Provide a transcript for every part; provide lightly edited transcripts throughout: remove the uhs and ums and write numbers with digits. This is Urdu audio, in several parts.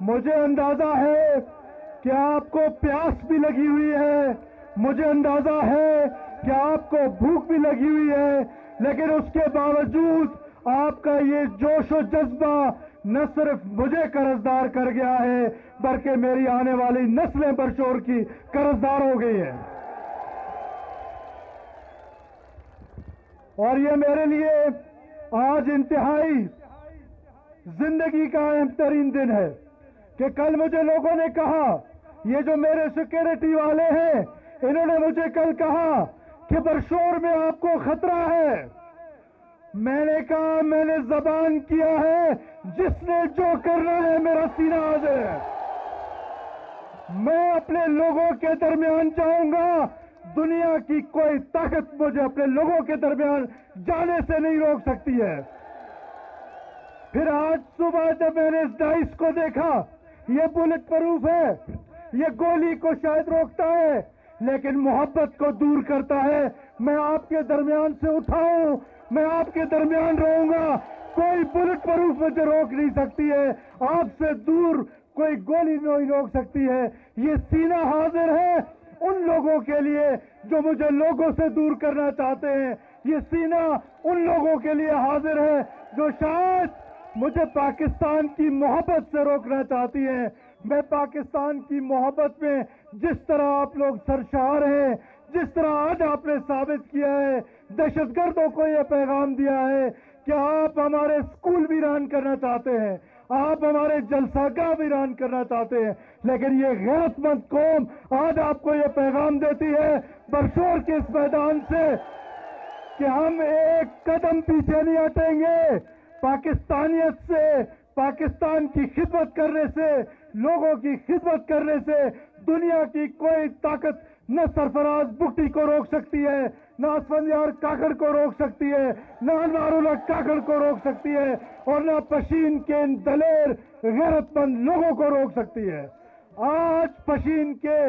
مجھے اندازہ ہے کہ آپ کو پیاس بھی لگی ہوئی ہے، مجھے اندازہ ہے کہ آپ کو بھوک بھی لگی ہوئی ہے، لیکن اس کے باوجود آپ کا یہ جوش و جذبہ نہ صرف مجھے قرضدار کر گیا ہے بلکہ میری آنے والی نسلیں برشور کی قرضدار ہو گئی ہیں۔ اور یہ میرے لیے آج انتہائی زندگی کا اہم ترین دن ہے کہ کل مجھے لوگوں نے کہا، یہ جو میرے سیکیورٹی والے ہیں انہوں نے مجھے کل کہا کہ برشور میں آپ کو خطرہ ہے۔ میں نے کہا میں نے زبان کیا ہے، جس نے جو کرنا ہے میرا سینہ حاضر ہے۔ میں اپنے لوگوں کے درمیان جاؤں گا، دنیا کی کوئی طاقت مجھے اپنے لوگوں کے درمیان جانے سے نہیں روک سکتی ہے۔ پھر آج صبح جب میں نے اس ڈائس کو دیکھا، یہ بلٹ پروف ہے، یہ گولی کو شاید روکتا ہے لیکن محبت کو دور کرتا ہے۔ میں آپ کے درمیان سے اٹھاؤں، میں آپ کے درمیان رہوں گا، کوئی بلٹ پروف مجھے روک نہیں سکتی ہے، آپ سے دور کوئی گولی نہیں روک سکتی ہے۔ یہ سینہ حاضر ہے ان لوگوں کے لیے جو مجھے لوگوں سے دور کرنا چاہتے ہیں، یہ سینہ ان لوگوں کے لیے حاضر ہے جو شاید مجھے پاکستان کی محبت سے روکنا چاہتی ہیں۔ میں پاکستان کی محبت میں جس طرح آپ لوگ سرشار ہیں، جس طرح آج آپ نے ثابت کیا ہے، دہشت گردوں کو یہ پیغام دیا ہے کہ آپ ہمارے اسکول ویران کرنا چاہتے ہیں، آپ ہمارے جلسہ گاہ ویران کرنا چاہتے ہیں، لیکن یہ غیرت مند قوم آج آپ کو یہ پیغام دیتی ہے برشور کے اس میدان سے کہ ہم ایک قدم پیچھے نہیں ہٹیں گے۔ پاکستانیت سے، پاکستان کی خدمت کرنے سے، لوگوں کی خدمت کرنے سے دنیا کی کوئی طاقت نہ سرفراز بگٹی کو روک سکتی ہے، نہ اسفندیار کاکڑ کو روک سکتی ہے، نہ انوار اللہ کاکڑ کو روک سکتی ہے، اور نہ پشین کے ان دلیر غیرت مند لوگوں کو روک سکتی ہے۔ آج پشین کے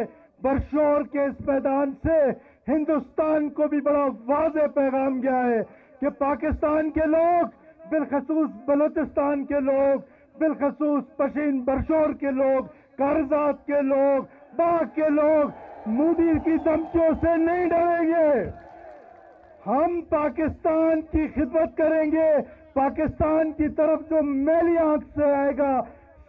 برشور کے اس میدان سے ہندوستان کو بھی بڑا واضح پیغام گیا ہے کہ پاکستان کے لوگ، بالخصوص بلوچستان کے لوگ، بالخصوص پشین برشور کے لوگ، کارزات کے لوگ، باغ کے لوگ مودی کی دھمکیوں سے نہیں ڈریں گے۔ ہم پاکستان کی خدمت کریں گے۔ پاکستان کی طرف جو میلی آنکھ سے آئے گا،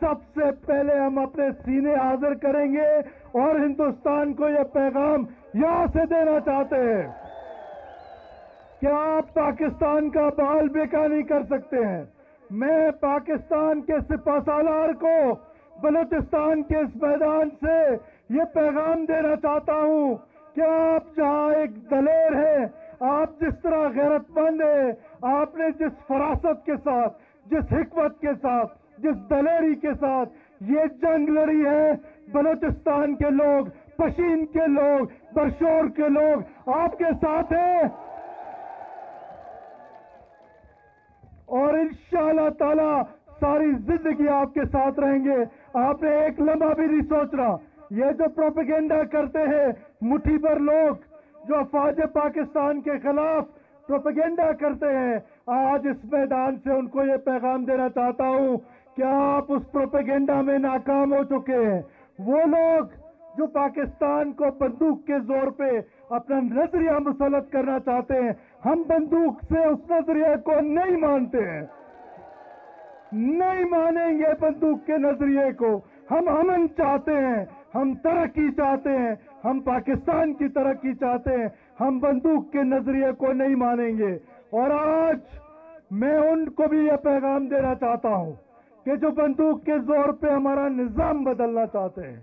سب سے پہلے ہم اپنے سینے حاضر کریں گے، اور ہندوستان کو یہ پیغام یہاں سے دینا چاہتے ہیں کہ آپ پاکستان کا بال بیکا نہیں کر سکتے ہیں۔ میں پاکستان کے سپہ سالار کو بلوچستان کے اس میدان سے یہ پیغام دینا چاہتا ہوں کہ آپ جہاں ایک دلیر ہیں، آپ جس طرح غیرت مند ہیں، آپ نے جس فراست کے ساتھ، جس حکمت کے ساتھ، جس دلیری کے ساتھ یہ جنگ لڑی ہے، بلوچستان کے لوگ، پشین کے لوگ، برشور کے لوگ آپ کے ساتھ ہیں، اور انشاءاللہ تعالی ساری زندگی آپ کے ساتھ رہیں گے۔ آپ نے ایک لمحہ بھی نہیں سوچنا، یہ جو پروپیگنڈا کرتے ہیں مٹھی بھر لوگ جو افواج پاکستان کے خلاف پروپیگنڈا کرتے ہیں، آج اس میدان سے ان کو یہ پیغام دینا چاہتا ہوں کہ آپ اس پروپیگنڈا میں ناکام ہو چکے ہیں۔ وہ لوگ جو پاکستان کو بندوق کے زور پہ اپنا نظریہ مسلط کرنا چاہتے ہیں، ہم بندوق سے اس نظریے کو نہیں مانتے ہیں، نہیں مانیں گے بندوق کے نظریے کو۔ ہم امن چاہتے ہیں، ہم ترقی چاہتے ہیں، ہم پاکستان کی ترقی چاہتے ہیں، ہم بندوق کے نظریے کو نہیں مانیں گے۔ اور آج میں ان کو بھی یہ پیغام دینا چاہتا ہوں کہ جو بندوق کے زور پہ ہمارا نظام بدلنا چاہتے ہیں،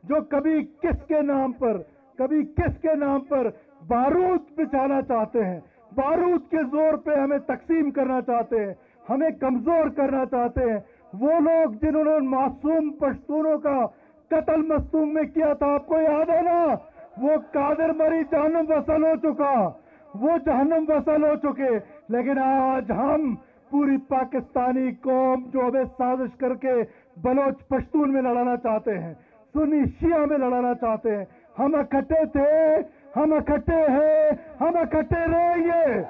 جو کبھی کس کے نام پر، کبھی کس کے نام پر بارود بچھانا چاہتے ہیں، بارود کے زور پہ ہمیں تقسیم کرنا چاہتے ہیں، ہمیں کمزور کرنا چاہتے ہیں، وہ لوگ جنہوں نے معصوم پشتونوں کا قتل مستونگ میں کیا تھا، آپ کو یاد ہے نا، وہ قادر مری جہنم وصل ہو چکا، وہ جہنم وصل ہو چکے، لیکن آج ہم پوری پاکستانی قوم جو ہمیں سازش کر کے بلوچ پشتون میں لڑانا چاہتے ہیں، سنی شیعہ میں لڑانا چاہتے ہیں، ہم اکٹھے تھے، ہم اکٹھے ہیں، ہم اکٹھے رہیں گے۔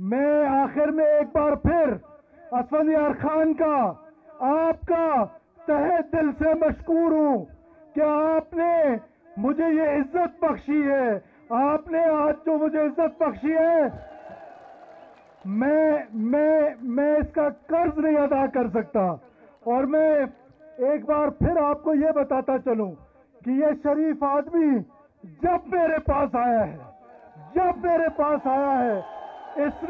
میں آخر میں ایک بار پھر اسفندیار خان کا آپ کا تہہ دل سے مشکور ہوں کہ آپ نے مجھے یہ عزت بخشی ہے. آپ نے آج جو مجھے عزت بخشی ہے میں اس کا قرض نہیں ادا کر سکتا. اور میں ایک بار پھر آپ کو یہ بتاتا چلوں کہ یہ شریف آدمی جب میرے پاس آیا ہے اس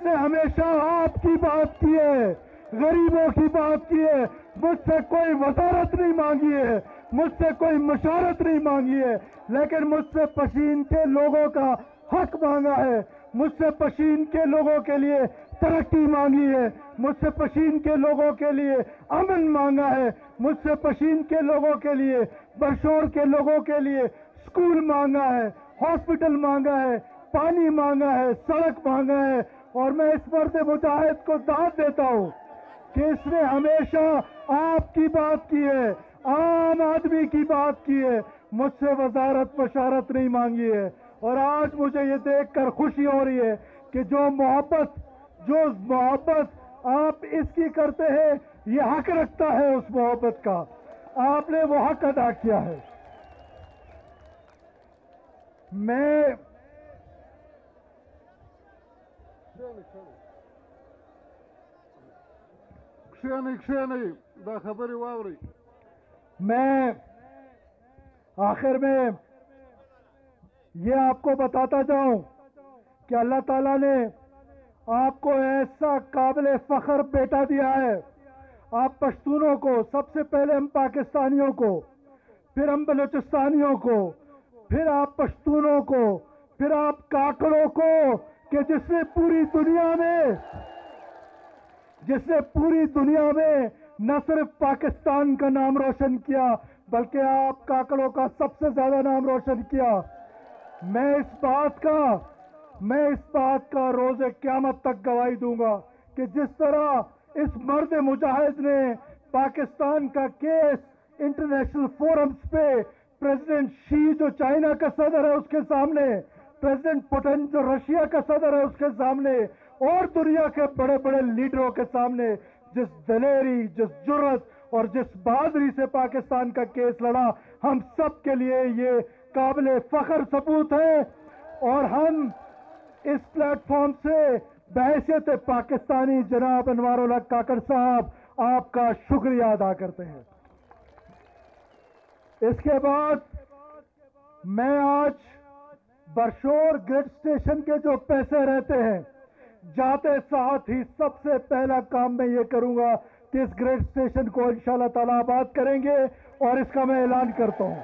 نے ہمیشہ آپ کی بات کی ہے, غریبوں کی بات کی ہے. مجھ سے کوئی وزارت نہیں مانگی ہے, مجھ سے کوئی مشورت نہیں مانگی ہے, لیکن مجھ سے پشین کے لوگوں کا حق مانگا ہے. مجھ سے پشین کے لوگوں کے لیے ترقی مانگی ہے, مجھ سے پشین کے لوگوں کے لیے امن مانگا ہے, مجھ سے پشین کے لوگوں کے لیے, برشور کے لوگوں کے لیے اسکول مانگا ہے, ہاسپٹل مانگا ہے, پانی مانگا ہے, سڑک مانگا ہے. اور میں اس مرد مجاہد کو داد دیتا ہوں کہ اس نے ہمیشہ آپ کی بات کی ہے, عام آدمی کی بات کی ہے, مجھ سے وزارت مشارت نہیں مانگی ہے. اور آج مجھے یہ دیکھ کر خوشی ہو رہی ہے کہ جو محبت آپ اس کی کرتے ہیں یہ حق رکھتا ہے اس محبت کا. آپ نے وہ حق ادا کیا ہے. میں دا خبرې واورئ. میں آخر میں یہ آپ کو بتاتا جاؤں کہ اللہ تعالیٰ نے آپ کو ایسا قابل فخر بیٹا دیا ہے. آپ پشتونوں کو, سب سے پہلے ہم پاکستانیوں کو, پھر ہم بلوچستانیوں کو, پھر آپ پشتونوں کو, پھر آپ کاکڑوں کو, کہ جس نے پوری دنیا میں نہ صرف پاکستان کا نام روشن کیا بلکہ آپ کاکڑوں کا سب سے زیادہ نام روشن کیا. میں اس بات کا روز قیامت تک گواہی دوں گا کہ جس طرح اس مرد مجاہد نے پاکستان کا کیس انٹرنیشنل فورمز پہ پریزیڈنٹ شی جو چائنا کا صدر ہے اس کے سامنے, پریزیڈنٹ پوٹن جو رشیا کا صدر ہے اس کے سامنے, اور دنیا کے بڑے بڑے لیڈروں کے سامنے جس دلیری, جس جرت اور جس بہادری سے پاکستان کا کیس لڑا, ہم سب کے لیے یہ قابل فخر ثبوت ہے. اور ہم اس پلیٹ فارم سے بحیثیت پاکستانی جناب انوار الحق کاکڑ صاحب آپ کا شکریہ ادا کرتے ہیں. اس کے بعد میں آج برشور گریڈ اسٹیشن کے جو پیسے رہتے ہیں, جاتے ساتھ ہی سب سے پہلا کام میں یہ کروں گا کہ اس گریڈ اسٹیشن کو انشاءاللہ تعالی آباد کریں گے, اور اس کا میں اعلان کرتا ہوں.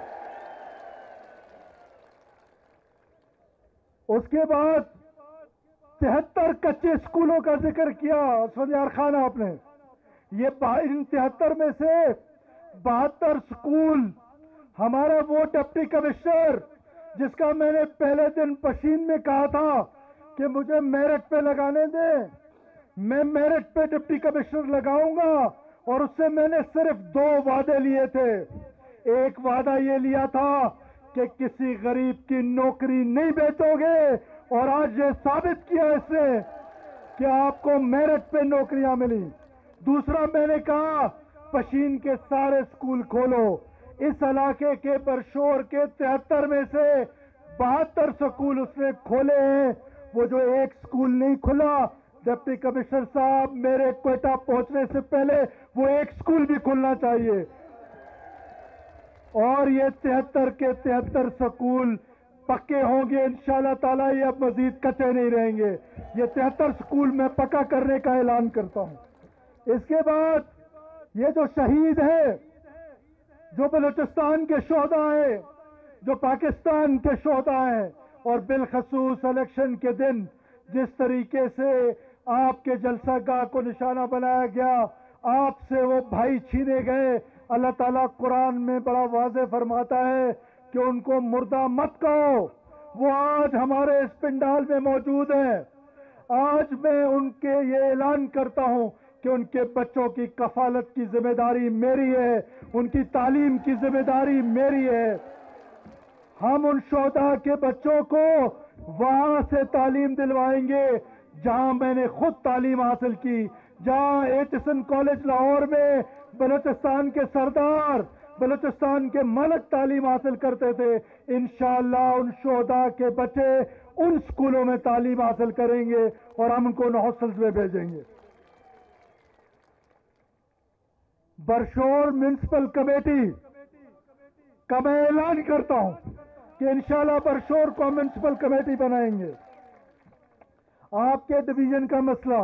اس کے بعد 73 کچے اسکولوں کا ذکر کیا اسفند یار خان آپ نے. یہ ان 73 میں سے 72 اسکول ہمارا وہ ڈپٹی کمشنر جس کا میں نے پہلے دن پشین میں کہا تھا کہ مجھے میرٹ پہ لگانے دیں, میں میرٹ پہ ڈپٹی کمشنر لگاؤں گا. اور اس سے میں نے صرف 2 وعدے لیے تھے. ایک وعدہ یہ لیا تھا کہ کسی غریب کی نوکری نہیں بیچو گے, اور آج یہ ثابت کیا اس نے کہ آپ کو میرٹ پہ نوکریاں ملی. دوسرا میں نے کہا پشین کے سارے اسکول کھولو. اس علاقے کے برشور کے 73 میں سے 72 اسکول اس نے کھولے ہیں. وہ جو ایک اسکول نہیں کھلا, ڈپٹی کمشنر صاحب میرے کوئٹہ پہنچنے سے پہلے وہ ایک اسکول بھی کھلنا چاہیے. اور یہ 73 کے 73 اسکول پکے ہوں گے انشاءاللہ تعالی, یہ اب مزید کچے نہیں رہیں گے. یہ 73 اسکول میں پکا کرنے کا اعلان کرتا ہوں. اس کے بعد یہ جو شہید ہیں, جو بلوچستان کے شہداء ہیں, جو پاکستان کے شہداء ہیں, اور بالخصوص الیکشن کے دن جس طریقے سے آپ کے جلسہ گاہ کو نشانہ بنایا گیا, آپ سے وہ بھائی چھینے گئے. اللہ تعالیٰ قرآن میں بڑا واضح فرماتا ہے کہ ان کو مردہ مت کہو, وہ آج ہمارے اس پنڈال میں موجود ہیں. آج میں ان کے یہ اعلان کرتا ہوں کہ ان کے بچوں کی کفالت کی ذمہ داری میری ہے, ان کی تعلیم کی ذمہ داری میری ہے. ہم ان شہداء کے بچوں کو وہاں سے تعلیم دلوائیں گے جہاں میں نے خود تعلیم حاصل کی, جہاں ایچسن کالج لاہور میں بلوچستان کے سردار، بلوچستان کے ملک تعلیم حاصل کرتے تھے، انشاءاللہ ان شہداء کے بچے ان سکولوں میں تعلیم حاصل کریں گے اور ہم ان کو ان ہاسٹلز میں بھیجیں گے۔ برشور میونسپل کمیٹی کا میں اعلان کرتا ہوں کہ انشاءاللہ برشور کو میونسپل کمیٹی بنائیں گے۔ آپ کے ڈویژن کا مسئلہ،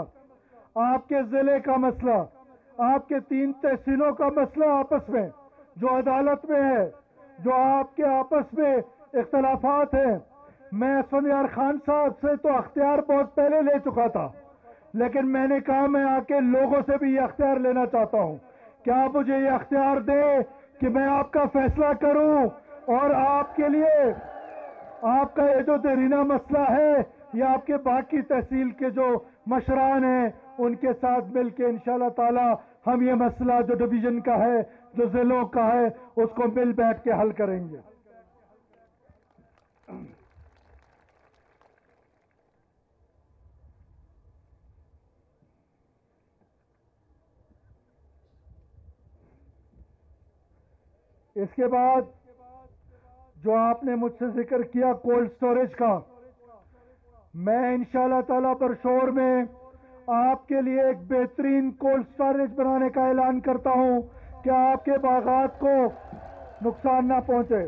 آپ کے ضلع کا مسئلہ، آپ کے 3 تحصیلوں کا مسئلہ آپس میں جو عدالت میں ہے، جو آپ کے آپس میں اختلافات ہیں، میں اسفندیار خان صاحب سے تو اختیار بہت پہلے لے چکا تھا، لیکن میں نے کہا میں آ کے لوگوں سے بھی یہ اختیار لینا چاہتا ہوں کہ آپ مجھے یہ اختیار دیں کہ میں آپ کا فیصلہ کروں اور آپ کے لیے آپ کا یہ جو دیرینہ مسئلہ ہے یا آپ کے باقی تحصیل کے جو مشران ہیں ان کے ساتھ مل کے انشاءاللہ تعالی ہم یہ مسئلہ جو ڈویژن کا ہے، جو ضلعوں کا ہے، اس کو مل بیٹھ کے حل کریں گے۔ اس کے بعد جو آپ نے مجھ سے ذکر کیا کولڈ سٹوریج کا، میں انشاءاللہ تعالی برشور میں آپ کے لیے ایک بہترین کولڈ سٹوریج بنانے کا اعلان کرتا ہوں کہ آپ کے باغات کو نقصان نہ پہنچے۔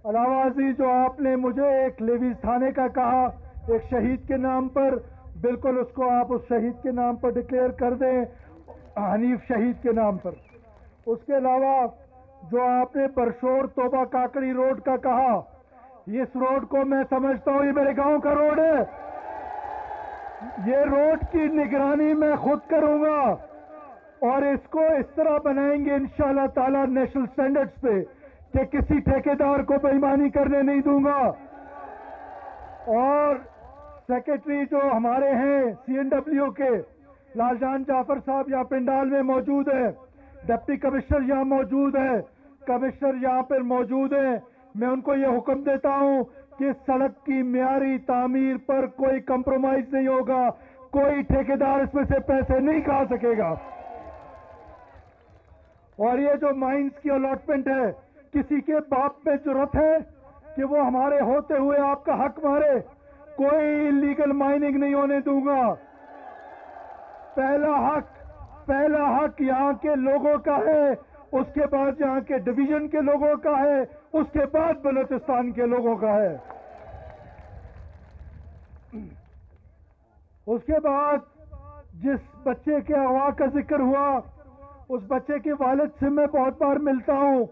علاوہ ازیں جو آپ نے مجھے ایک لیویز تھانے کا کہا ایک شہید کے نام پر، بالکل اس کو آپ اس شہید کے نام پر ڈکلیئر کر دیں، حنیف شہید کے نام پر۔ اس کے علاوہ جو آپ نے برشور توبہ کاکڑی روڈ کا کہا، اس روڈ کو میں سمجھتا ہوں یہ میرے گاؤں کا روڈ ہے، یہ روڈ کی نگرانی میں خود کروں گا اور اس کو اس طرح بنائیں گے انشاءاللہ تعالی نیشنل سٹینڈرڈز پہ کہ کسی ٹھیکیدار کو بے ایمانی کرنے نہیں دوں گا۔ اور سیکرٹری جو ہمارے ہیں سی این ڈبلیو کے لال جان جعفر صاحب یہاں پنڈال میں موجود ہے، ڈپٹی کمشنر یہاں موجود ہے، کمشنر یہاں پر موجود ہیں، میں ان کو یہ حکم دیتا ہوں کہ سڑک کی معیاری تعمیر پر کوئی کمپرومائز نہیں ہوگا، کوئی ٹھیکیدار اس میں سے پیسے نہیں کھا سکے گا۔ اور یہ جو مائنز کی الاٹمنٹ ہے، کسی کے باپ میں جرت ہے کہ وہ ہمارے ہوتے ہوئے آپ کا حق مارے، کوئی انلیگل مائننگ نہیں ہونے دوں گا۔ پہلا حق یہاں کے لوگوں کا ہے، اس کے بعد یہاں کے ڈویژن کے لوگوں کا ہے، اس کے بعد بلوچستان کے لوگوں کا ہے۔ اس کے بعد جس بچے کے اغوا کا ذکر ہوا، اس بچے کے والد سے میں بہت بار ملتا ہوں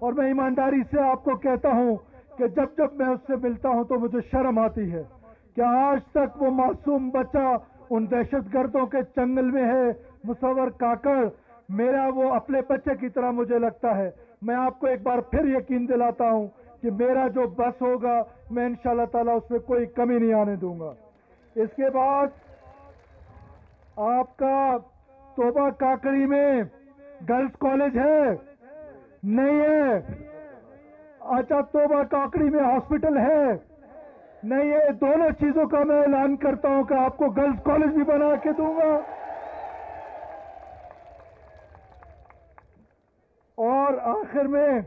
اور میں ایمانداری سے آپ کو کہتا ہوں کہ جب میں اس سے ملتا ہوں تو مجھے شرم آتی ہے کہ آج تک وہ معصوم بچہ ان دہشت گردوں کے چنگل میں ہے۔ مصور کاکڑ میرا وہ اپنے بچے کی طرح مجھے لگتا ہے۔ میں آپ کو ایک بار پھر یقین دلاتا ہوں کہ میرا جو بس ہوگا میں انشاءاللہ تعالیٰ اس میں کوئی کمی نہیں آنے دوں گا۔ اس کے بعد آپ کا توبہ کاکڑی میں گرلز کالج ہے نہیں ہے؟ اچھا، توبہ کاکڑی میں ہاسپٹل ہے نہیں ہے؟ دونوں چیزوں کا میں اعلان کرتا ہوں کہ آپ کو گرلز کالج بھی بنا کے دوں گا۔ اور آخر میں